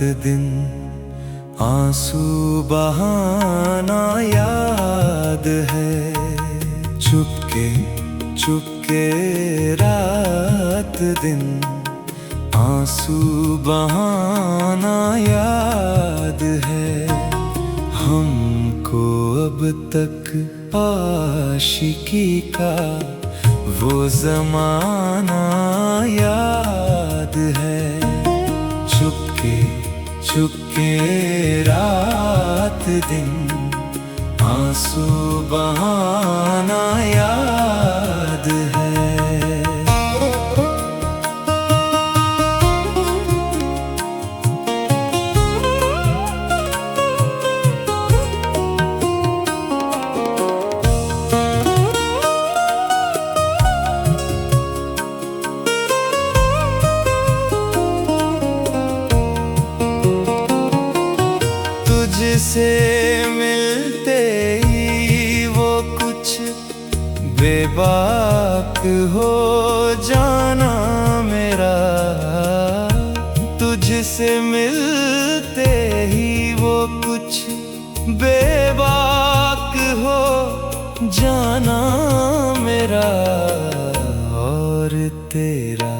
दिन आंसू बहाना याद है। चुपके चुपके रात दिन आंसू बहाना याद है। हमको अब तक आशिकी का वो ज़माना याद है। चुपके चुपके रात दिन आंसू बहाना याद है। तुझसे मिलते ही वो कुछ बेबाक हो जाना मेरा। तुझसे मिलते ही वो कुछ बेबाक हो जाना मेरा। और तेरा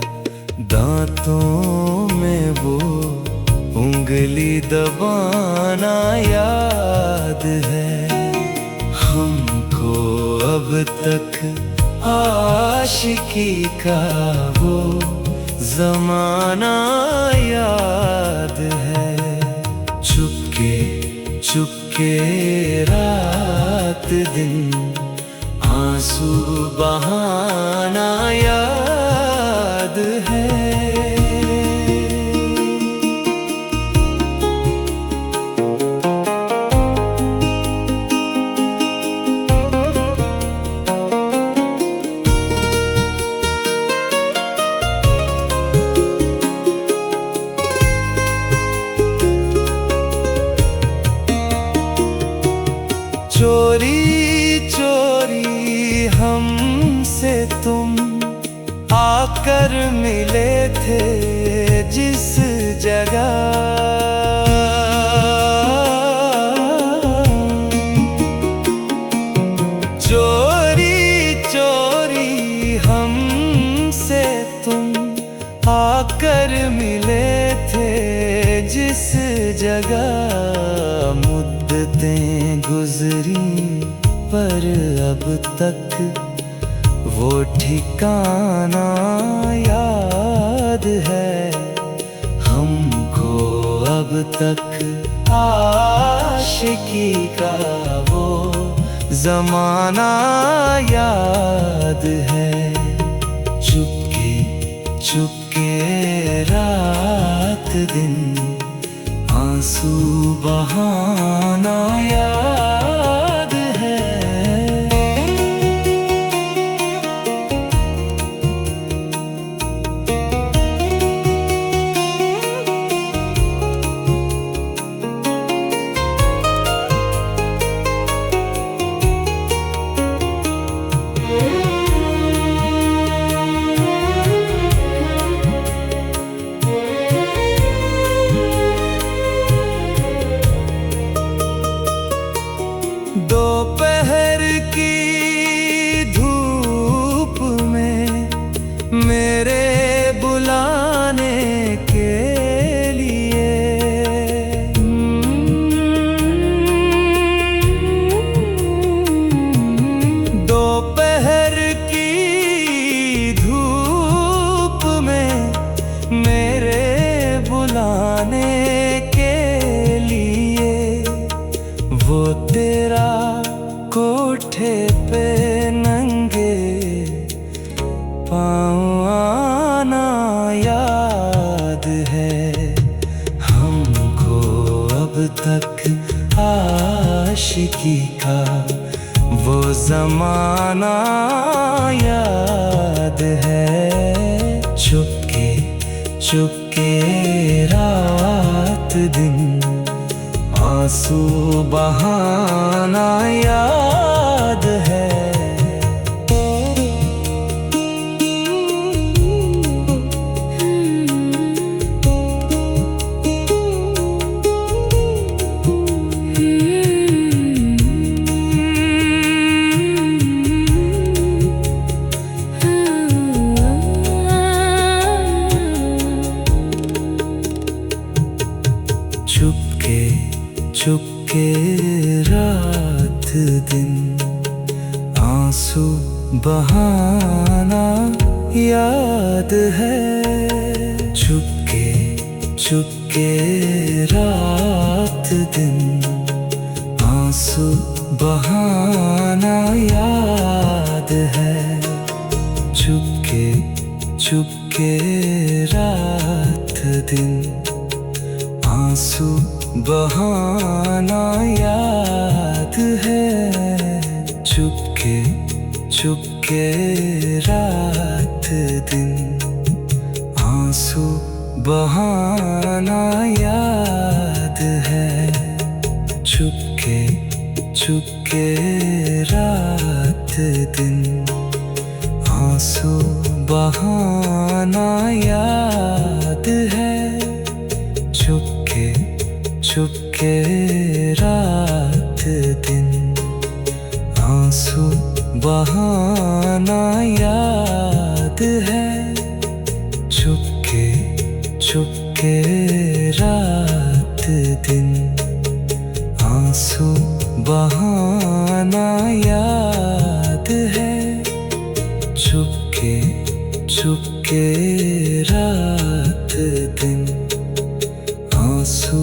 दांतों में वो उंगली दबाना याद है। हमको अब तक आशिकी का वो ज़माना याद है। चुपके चुपके रात दिन आंसू बहाना याद है। चोरी चोरी हमसे तुम आकर मिले थे जिस जगह। चोरी चोरी हमसे तुम आकर मिले थे जिस जगह। मुद्दतें गुजरी पर अब तक वो ठिकाना याद है। हमको अब तक आशिकी का वो ज़माना याद है। चुपके चुपके रात दिन आंसू बहाना याद है। दोपहर की धूप में मेरे बुलाने के लिए दोपहर की धूप में मेरे बुलाने के लिए वो तेरा कोठे पे नंगे पाँव आना याद है। हमको अब तक आशिकी का वो ज़माना याद है। चुपके चुपके रात दिन आंसू बहाना याद है। चुपके रात दिन, आंसू बहाना याद है। चुपके चुपके रात दिन, आंसू बहाना याद है। चुपके चुपके रात दिन, आंसू बहाना याद है। चुपके चुपके रात दिन, आंसू बहाना याद है। चुपके चुपके रात दिन, आंसू बहाना याद है। चुपके चुपके रात दिन, आंसू बहाना याद है। चुपके चुपके रात दिन, आंसू बहाना याद है। चुपके चुपके रात दिन, आंसू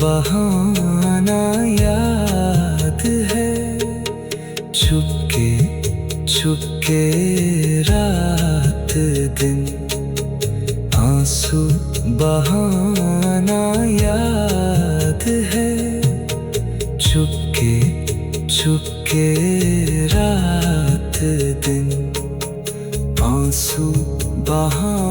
बहाना याद है। चुपके चुपके रात दिन, आंसू बहाना याद है। चुपके चुपके रात दिन, आंसू बहाना